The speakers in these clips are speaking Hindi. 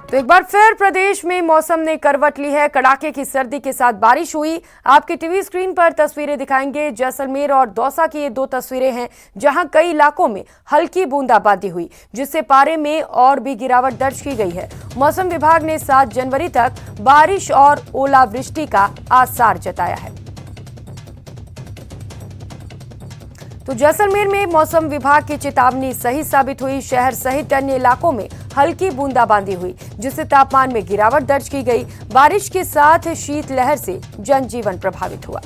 तो एक बार फिर प्रदेश में मौसम ने करवट ली है। कड़ाके की सर्दी के साथ बारिश हुई। आपकी टीवी स्क्रीन पर तस्वीरें दिखाएंगे। जैसलमेर और दौसा की ये दो तस्वीरें हैं जहां कई इलाकों में हल्की बूंदाबांदी हुई, जिससे पारे में और भी गिरावट दर्ज की गई है। मौसम विभाग ने 7 जनवरी तक बारिश और ओलावृष्टि का आसार जताया है। तो जैसलमेर में मौसम विभाग की चेतावनी सही साबित हुई। शहर सहित अन्य इलाकों में हल्की बूंदाबांदी हुई, जिससे तापमान में गिरावट दर्ज की गई। बारिश के साथ शीतलहर से जनजीवन प्रभावित हुआ।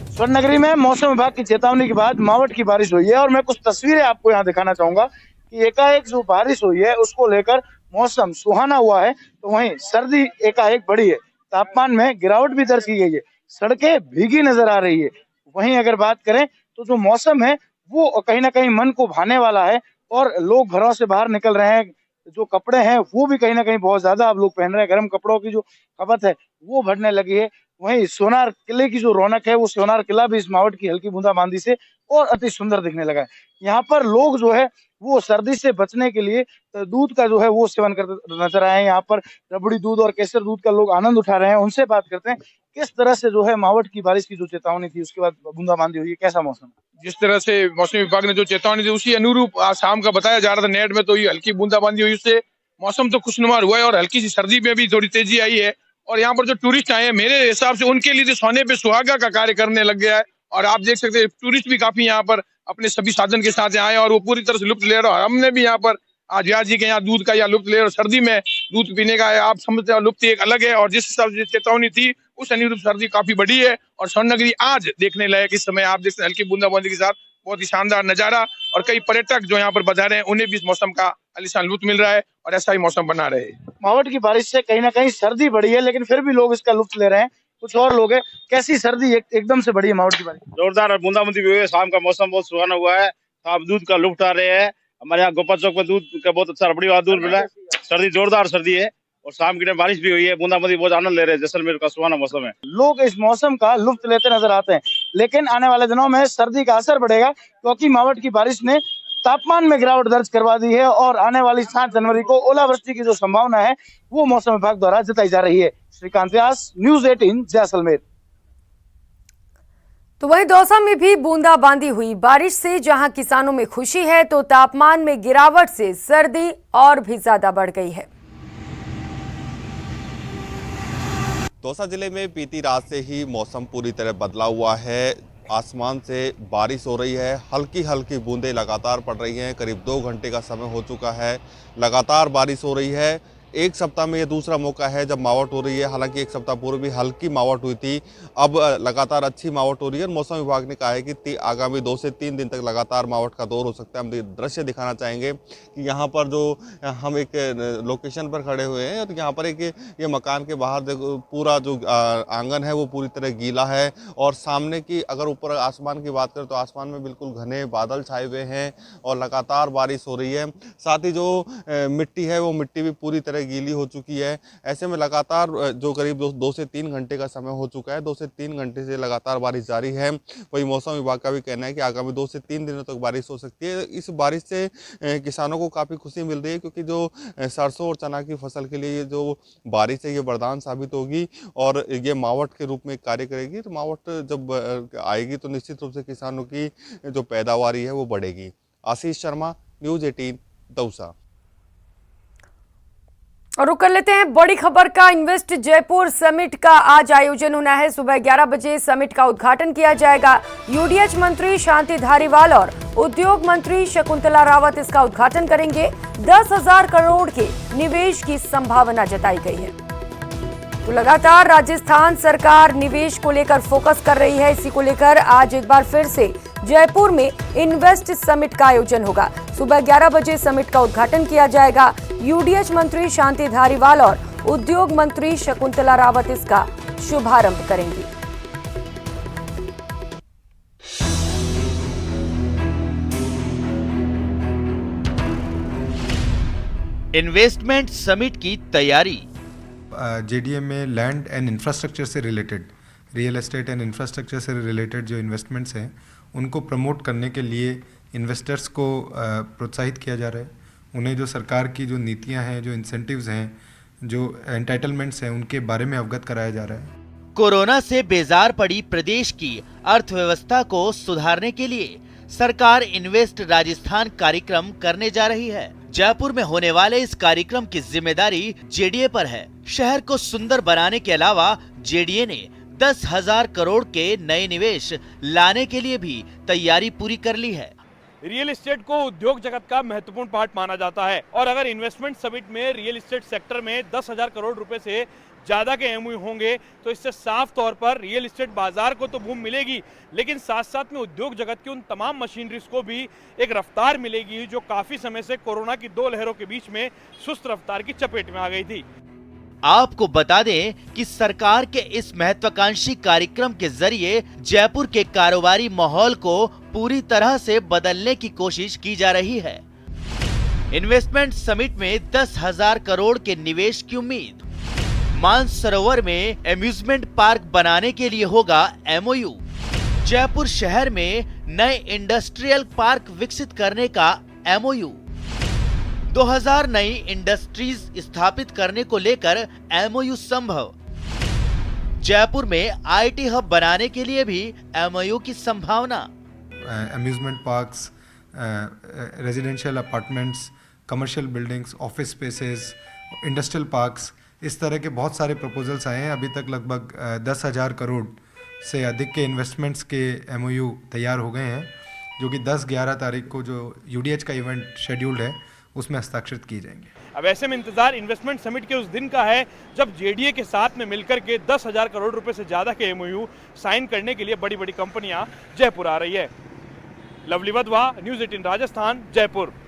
स्वर्ण नगरी में मौसम विभाग की चेतावनी के बाद मावठ की बारिश हुई है और मैं कुछ तस्वीरें आपको यहाँ दिखाना चाहूंगा कि एकाएक जो बारिश हुई है उसको लेकर मौसम सुहाना हुआ है, तो वहीं सर्दी एकाएक बढ़ी है। तापमान में गिरावट भी दर्ज की गई है। सड़कें भीगी नजर आ रही है। वहीं अगर बात करें तो जो मौसम है वो कहीं ना कहीं मन को भाने वाला है और लोग घरों से बाहर निकल रहे हैं। जो कपड़े हैं वो भी कहीं ना कहीं बहुत ज्यादा अब लोग पहन रहे हैं। गर्म कपड़ों की जो खपत है वो बढ़ने लगी है। वहीं सोनार किले की जो रौनक है वो सोनार किला भी इस मावठ की हल्की बूंदाबांदी से और अति सुंदर दिखने लगा है। यहाँ पर लोग जो है वो सर्दी से बचने के लिए दूध का जो है वो सेवन करते नजर आए हैं। यहाँ पर रबड़ी दूध और केसर दूध का लोग आनंद उठा रहे हैं। उनसे बात करते हैं किस तरह से जो है मावठ की बारिश की जो चेतावनी थी उसके बाद बूंदाबांदी हुई है, कैसा मौसम? जिस तरह से मौसम विभाग ने जो चेतावनी दी उसी अनुरूप आज शाम का बताया जा रहा था नेट में, तो ये हल्की बूंदाबांदी हुई, उससे मौसम तो खुशनुमा हुआ है और हल्की सी सर्दी में भी थोड़ी तेजी आई है। और यहाँ पर जो टूरिस्ट आए हैं मेरे हिसाब से उनके लिए सोने पे सुहागा का कार्य करने लग गया है। और आप देख सकते हैं टूरिस्ट भी काफी यहाँ पर अपने सभी साधन के साथ आए और वो पूरी तरह से लुत्फ ले रहे हैं। हमने भी यहाँ पर आज व्यास जी के यहाँ दूध का या लुत्फ ले रहे, सर्दी में दूध पीने का आप समझते हो लुत्फ एक अलग है। और जिस हिसाब से चेतावनी थी उस अनुरूप सर्दी काफी बढ़ी है और स्वर्ण नगरी आज देखने लायक इस समय आप देखते हैं हल्की बूंदाबांदी के साथ बहुत ही शानदार नजारा। और कई पर्यटक जो यहाँ पर बजा रहे हैं उन्हें भी इस मौसम का आलीशान लुत्फ मिल रहा है और ऐसा ही मौसम बना रहे। मावठ की बारिश से कहीं ना कहीं सर्दी बढ़ी है लेकिन फिर भी लोग इसका लुत्फ ले रहे हैं। कुछ और लोग हैं, कैसी सर्दी एकदम से बढ़ी है मावठ की बारिश? जोरदार बूंदाबांदी भी हुई है। शाम का मौसम बहुत सुहाना हुआ है। आप दूध का लुत्फ उठा रहे हैं। हमारे यहाँ गोपाल चौक में दूध का बहुत अच्छा रबड़ी वाला दूध मिला है। सर्दी जोरदार सर्दी है और शाम की टाइम बारिश भी हुई है। बूंदाबांदी बहुत आनंद ले रहे हैं। जैसलमेर का सुहाना मौसम है। लोग इस मौसम का लुत्फ लेते नजर आते हैं, लेकिन आने वाले दिनों में सर्दी का असर बढ़ेगा क्योंकि मावठ की बारिश ने तापमान में गिरावट दर्ज करवा दी है और आने वाली 7 जनवरी को ओलावृष्टि की जो संभावना है वो मौसम विभाग द्वारा जताई जा रही है। श्रीकांत व्यास, न्यूज़ 18, जैसलमेर। तो वहीं दौसा में भी बूंदाबांदी हुई। बारिश से जहां किसानों में खुशी है तो तापमान में गिरावट से सर्दी और भी ज्यादा बढ़ गई है। दौसा जिले में बीती रात से ही मौसम पूरी तरह बदला हुआ है। आसमान से बारिश हो रही है, हल्की हल्की बूंदें लगातार पड़ रही हैं। करीब 2 घंटे का समय हो चुका है, लगातार बारिश हो रही है। एक सप्ताह में ये दूसरा मौका है जब मावठ हो रही है। हालांकि एक सप्ताह पूर्व भी हल्की मावठ हुई थी, अब लगातार अच्छी मावठ हो रही है। और मौसम विभाग ने कहा है कि आगामी 2 से 3 दिन तक लगातार मावठ का दौर हो सकता है। हम दृश्य दिखाना चाहेंगे कि यहाँ पर जो हम एक लोकेशन पर खड़े हुए हैं और यहाँ पर एक ये मकान के बाहर देखो पूरा जो आंगन है वो पूरी तरह गीला है। और सामने की अगर ऊपर आसमान की बात करें तो आसमान में बिल्कुल घने बादल छाए हुए हैं और लगातार बारिश हो रही है। साथ ही जो मिट्टी है वो मिट्टी भी पूरी तरह गीली हो चुकी है। ऐसे में लगातार जो करीब 2 से 3 घंटे का समय हो चुका है, 2 से 3 घंटे से लगातार बारिश जारी है। वही मौसम विभाग का भी कहना है कि आगामी 2 से 3 दिनों तक बारिश हो सकती है। इस बारिश से किसानों को काफ़ी खुशी मिल रही है क्योंकि जो सरसों और चना की फसल के लिए जो बारिश है ये वरदान साबित होगी और ये मावठ के रूप में कार्य करेगी। तो मावठ जब आएगी तो निश्चित रूप से किसानों की जो पैदावारी है वो बढ़ेगी। आशीष शर्मा, न्यूज़ 18, दौसा। और रुक कर लेते हैं बड़ी खबर का। इन्वेस्ट जयपुर समिट का आज आयोजन होना है। सुबह 11 बजे समिट का उद्घाटन किया जाएगा। यूडीएच मंत्री शांति धारीवाल और उद्योग मंत्री शकुंतला रावत इसका उद्घाटन करेंगे। 10,000 करोड़ के निवेश की संभावना जताई गई है। तो लगातार राजस्थान सरकार निवेश को लेकर फोकस कर रही है। इसी को लेकर आज एक बार फिर से जयपुर में इन्वेस्ट समिट का आयोजन होगा। सुबह 11 बजे समिट का उद्घाटन किया जाएगा। यूडीएच मंत्री शांति धारीवाल और उद्योग मंत्री शकुंतला रावत इसका शुभारंभ करेंगी। इन्वेस्टमेंट समिट की तैयारी। जेडीएम में लैंड एंड इंफ्रास्ट्रक्चर से related, real estate and infrastructure से रिलेटेड जो इन्वेस्टमेंट्स हैं उनको प्रमोट करने के लिए इन्वेस्टर्स को प्रोत्साहित किया जा रहा है। उन्हें जो सरकार की जो नीतियां हैं, जो इंसेंटिव्स हैं, जो एंटाइटलमेंट्स हैं, उनके बारे में अवगत कराया जा रहा है। कोरोना से बेजार पड़ी प्रदेश की अर्थव्यवस्था को सुधारने के लिए सरकार इन्वेस्ट राजस्थान कार्यक्रम करने जा रही है। जयपुर में होने वाले इस कार्यक्रम की जिम्मेदारी जेडीए पर है। शहर को सुंदर बनाने के अलावा जेडीए ने 10,000 करोड़ के नए निवेश लाने के लिए भी तैयारी पूरी कर ली है। रियल एस्टेट को उद्योग जगत का महत्वपूर्ण पार्ट माना जाता है और अगर इन्वेस्टमेंट समिट में रियल एस्टेट सेक्टर में 10,000 करोड़ रुपए से ज्यादा के एमओयू होंगे तो इससे साफ तौर पर रियल एस्टेट बाजार को तो बूम मिलेगी, लेकिन साथ साथ में उद्योग जगत की उन तमाम मशीनरीज को भी एक रफ्तार मिलेगी जो काफी समय से कोरोना की 2 लहरों के बीच में सुस्त रफ्तार की चपेट में आ गई थी। आपको बता दें कि सरकार के इस महत्वाकांक्षी कार्यक्रम के जरिए जयपुर के कारोबारी माहौल को पूरी तरह से बदलने की कोशिश की जा रही है। इन्वेस्टमेंट समिट में 10,000 करोड़ के निवेश की उम्मीद। मानसरोवर में एम्यूजमेंट पार्क बनाने के लिए होगा एमओयू। जयपुर शहर में नए इंडस्ट्रियल पार्क विकसित करने का एमओयू। 2000 नई इंडस्ट्रीज स्थापित करने को लेकर एमओयू संभव। जयपुर में आईटी हब बनाने के लिए भी एमओयू की संभावना। Amusement parks, residential apartments, commercial buildings, office spaces, industrial parks, इस तरह के बहुत सारे प्रपोजल्स आए हैं। अभी तक लगभग 10,000 करोड़ से अधिक के इन्वेस्टमेंट्स के एमओयू तैयार हो गए हैं, जो कि 10-11 तारीख को जो यूडीएच का इवेंट शेड्यूल्ड है उसमें हस्ताक्षरित किए जाएंगे। अब ऐसे में इंतजार इन्वेस्टमेंट समिट के उस दिन का है जब जेडीए के साथ में मिलकर के 10,000 करोड़ रुपए से ज्यादा के एमओयू साइन करने के लिए बड़ी बड़ी कंपनियां जयपुर आ रही है। Lovely Wadhwa, news 18 Rajasthan, Jaipur.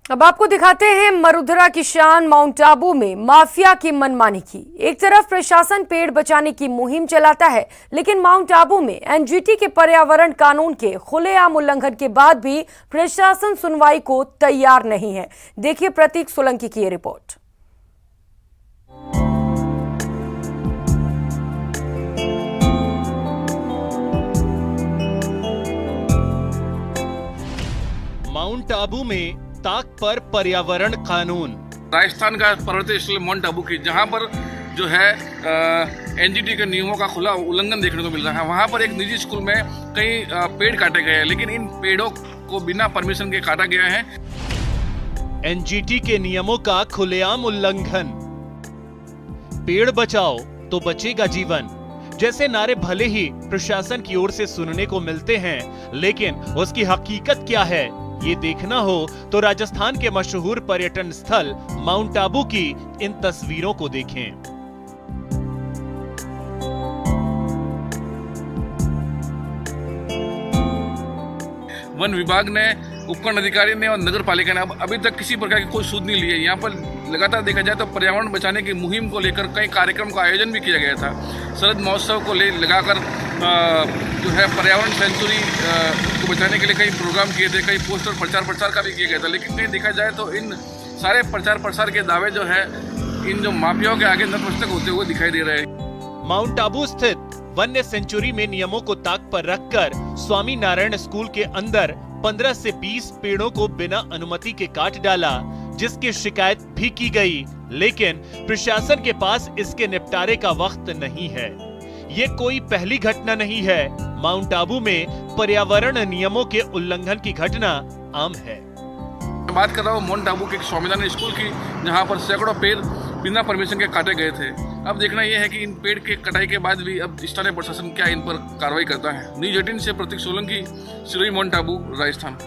अब आपको दिखाते हैं मरुधरा की शान माउंट आबू में माफिया की मनमानी की। एक तरफ प्रशासन पेड़ बचाने की मुहिम चलाता है, लेकिन माउंट आबू में एनजीटी के पर्यावरण कानून के खुलेआम उल्लंघन के बाद भी प्रशासन सुनवाई को तैयार नहीं है। देखिए प्रतीक सोलंकी की ये रिपोर्ट। माउंट आबू में ताक पर पर्यावरण कानून। राजस्थान का पर्वतीय स्थल माउंट आबू की जहां पर जो है एनजीटी के नियमों का खुला उल्लंघन देखने को मिल रहा है। वहां पर एक निजी स्कूल में कई पेड़ काटे गए हैं, लेकिन इन पेड़ों को बिना परमिशन के काटा गया है। एनजीटी के नियमों का खुलेआम उल्लंघन। पेड़ बचाओ तो बचेगा जीवन जैसे नारे भले ही प्रशासन की ओर से सुनने को मिलते हैं, लेकिन उसकी हकीकत क्या है ये देखना हो तो राजस्थान के मशहूर पर्यटन स्थल माउंट आबू की इन तस्वीरों को देखें। वन विभाग ने, उपखंड अधिकारी ने और नगर पालिका ने अभी तक किसी प्रकार की कोई सूद नहीं ली है। यहाँ पर लगातार देखा जाए तो पर्यावरण बचाने की मुहिम को लेकर कई कार्यक्रम का आयोजन भी किया गया था। शरद महोत्सव को लगाकर जो है पर्यावरण सेंचुरी को बचाने के लिए कई प्रोग्राम किए थे, कई पोस्टर प्रचार प्रसार का भी किया गया था, लेकिन कहीं देखा जाए तो इन सारे प्रचार प्रसार के दावे जो है इन जो माफियाओं के आगे नतमस्तक होते हुए दिखाई दे रहे हैं। माउंट आबू स्थित वन्य सेंचुरी में नियमों को ताक पर रखकर स्वामी नारायण स्कूल के अंदर 15 से 20 पेड़ों को बिना अनुमति के काट डाला, जिसकी शिकायत भी की गई, लेकिन प्रशासन के पास इसके निपटारे का वक्त नहीं है। ये कोई पहली घटना नहीं है। माउंट आबू में पर्यावरण नियमों के उल्लंघन की घटना आम है। मैं बात कर रहा हूँ माउंट आबू के स्वामीनारायण स्कूल की, जहाँ पर सैकड़ों पेड़ बिना परमिशन के काटे गए थे। अब देखना यह है कि इन पेड़ के कटाई के बाद भी अब स्थानीय प्रशासन क्या इन पर कार्रवाई करता है। न्यूज़ 18 से प्रतीक सोलंकी, सिरोही, माउंट आबू, राजस्थान।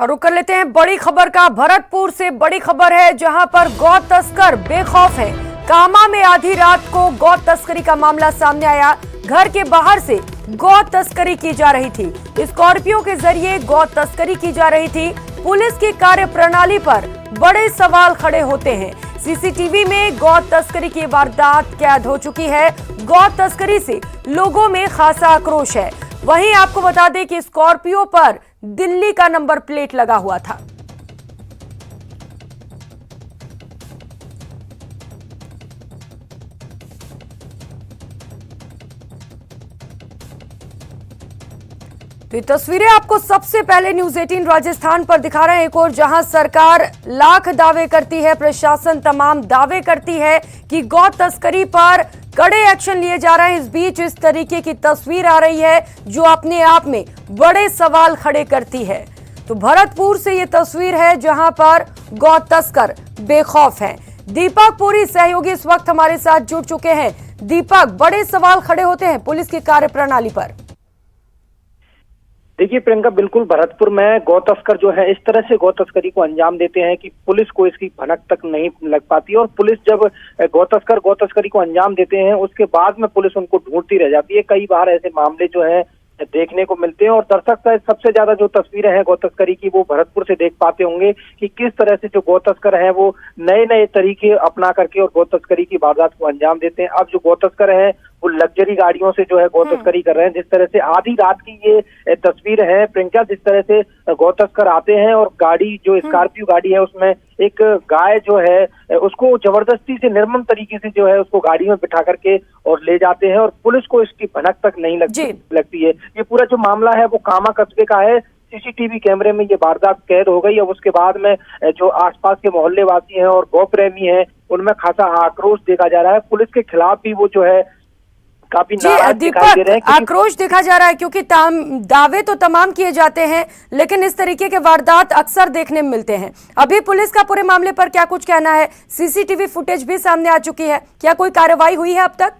और रुक कर लेते हैं बड़ी खबर का। भरतपुर से बड़ी खबर है, जहां पर गौ तस्कर बेखौफ हैं। कामा में आधी रात को गौ तस्करी का मामला सामने आया। घर के बाहर से गौ तस्करी की जा रही थी। स्कॉर्पियो के जरिए गौ तस्करी की जा रही थी। पुलिस की कार्यप्रणाली पर बड़े सवाल खड़े होते हैं। सीसीटीवी में गौ तस्करी की वारदात कैद हो चुकी है। गौ तस्करी से लोगों में खासा आक्रोश है। वहीं आपको बता दें कि स्कॉर्पियो पर दिल्ली का नंबर प्लेट लगा हुआ था। तो ये तस्वीरें आपको सबसे पहले न्यूज 18 राजस्थान पर दिखा रहे हैं। एक और जहां सरकार लाख दावे करती है, प्रशासन तमाम दावे करती है कि गौ तस्करी पर कड़े एक्शन लिए जा रहे हैं। इस बीच इस तरीके की तस्वीर आ रही है जो अपने आप में बड़े सवाल खड़े करती है। तो भरतपुर से ये तस्वीर है जहां पर गौ तस्कर बेखौफ हैं। दीपक पुरी सहयोगी इस वक्त हमारे साथ जुड़ चुके हैं। दीपक, बड़े सवाल खड़े होते हैं पुलिस की कार्यप्रणाली पर। देखिए प्रियंका, बिल्कुल भरतपुर में गौ तस्कर जो है इस तरह से गौ तस्करी को अंजाम देते हैं कि पुलिस को इसकी भनक तक नहीं लग पाती। और पुलिस जब गौ तस्करी को अंजाम देते हैं उसके बाद में पुलिस उनको ढूंढती रह जाती है। कई बार ऐसे मामले जो है देखने को मिलते हैं। और दर्शक सबसे ज्यादा जो तस्वीरें हैं गौ तस्करी की वो भरतपुर से देख पाते होंगे कि किस तरह से जो गौ तस्कर हैं वो नए नए तरीके अपना करके और गौ तस्करी की वारदात को अंजाम देते हैं। अब जो गौ तस्कर हैं वो लग्जरी गाड़ियों से जो है गौ तस्करी कर रहे हैं। जिस तरह से आधी रात की ये तस्वीर है प्रियंका, जिस तरह से गौ तस्कर आते हैं और गाड़ी जो स्कॉर्पियो गाड़ी है उसमें एक गाय जो है उसको जबरदस्ती से निर्मम तरीके से जो है उसको गाड़ी में बिठा करके और ले जाते हैं और पुलिस को इसकी भनक तक नहीं लगती है। ये पूरा जो मामला है वो कामा कस्बे का है। सीसीटीवी कैमरे में ये वारदात कैद हो गई। अब उसके बाद में जो आसपास के मोहल्ले वासी हैं और गौ प्रेमी हैं उनमें खासा आक्रोश देखा जा रहा है। पुलिस के खिलाफ भी वो जो है काफी नाराज दिखाई दे रहे हैं। आक्रोश देखा जा रहा है क्योंकि दावे तो तमाम किए जाते हैं लेकिन इस तरीके के वारदात अक्सर देखने में मिलते हैं। अभी पुलिस का पूरे मामले पर क्या कुछ कहना है? सीसीटीवी फुटेज भी सामने आ चुकी है, क्या कोई कार्रवाई हुई है अब तक?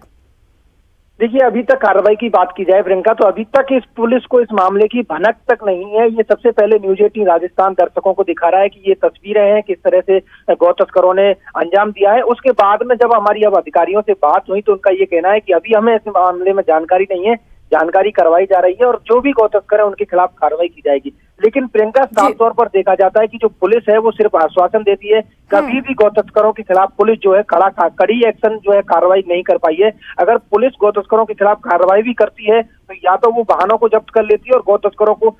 देखिए, अभी तक कार्रवाई की बात की जाए प्रियंका तो अभी तक इस पुलिस को इस मामले की भनक तक नहीं है। ये सबसे पहले न्यूज 18 राजस्थान दर्शकों को दिखा रहा है कि ये तस्वीरें हैं किस तरह से गौ तस्करों ने अंजाम दिया है। उसके बाद में जब हमारी अब अधिकारियों से बात हुई तो उनका ये कहना है कि अभी हमें इस मामले में जानकारी नहीं है, जानकारी करवाई जा रही है और जो भी गौ तस्कर है उनके खिलाफ कार्रवाई की जाएगी। लेकिन प्रियंका, साफ तौर पर देखा जाता है कि जो पुलिस है वो सिर्फ आश्वासन देती है। कभी भी गौ तस्करों के खिलाफ पुलिस जो है कड़ी एक्शन जो है कार्रवाई नहीं कर पाई है। अगर पुलिस गौ तस्करों के खिलाफ कार्रवाई भी करती है तो या तो वो वाहनों को जब्त कर लेती है और गौ तस्करों को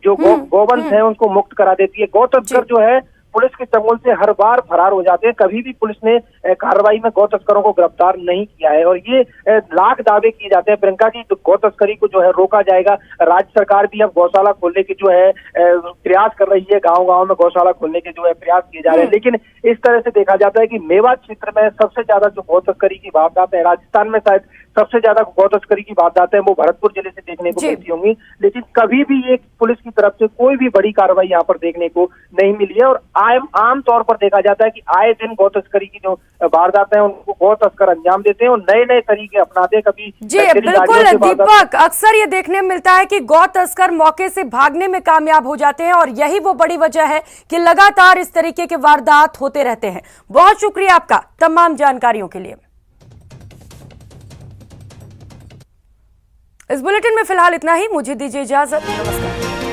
जो गौवंश है उनको मुक्त करा देती है। गौ तस्कर जो है पुलिस के चंगुल से हर बार फरार हो जाते हैं। कभी भी पुलिस ने कार्रवाई में गौ तस्करों को गिरफ्तार नहीं किया है और ये लाख दावे किए जाते हैं प्रियंका की गौ तस्करी को जो है रोका जाएगा। राज्य सरकार भी अब गौशाला खोलने के जो है प्रयास कर रही है। गांव-गांव में गौशाला खोलने के जो है प्रयास किए जा रहे हैं। लेकिन इस तरह से देखा जाता है कि मेवात क्षेत्र में सबसे ज्यादा जो गौ तस्करी की वारदात है, राजस्थान में शायद सबसे ज्यादा गौ तस्करी की वारदात है वो भरतपुर जिले से देखने को मिलती होंगी। लेकिन कभी भी एक पुलिस की तरफ से कोई भी बड़ी कार्रवाई यहाँ पर देखने को नहीं मिली है। और आम तौर पर देखा जाता है कि आए दिन गौ तस्करी की जो वारदातें हैं उनको गौ तस्कर अंजाम देते हैं और नए नए तरीके अपनाते हैं। कभी बिल्कुल दीपक, अक्सर ये देखने में मिलता है कि गौ तस्कर मौके से भागने में कामयाब हो जाते हैं और यही वो बड़ी वजह है कि लगातार इस तरीके के वारदात होते रहते हैं। बहुत शुक्रिया आपका तमाम जानकारियों के लिए। इस बुलेटिन में फिलहाल इतना ही, मुझे दीजिए इजाजत, नमस्कार।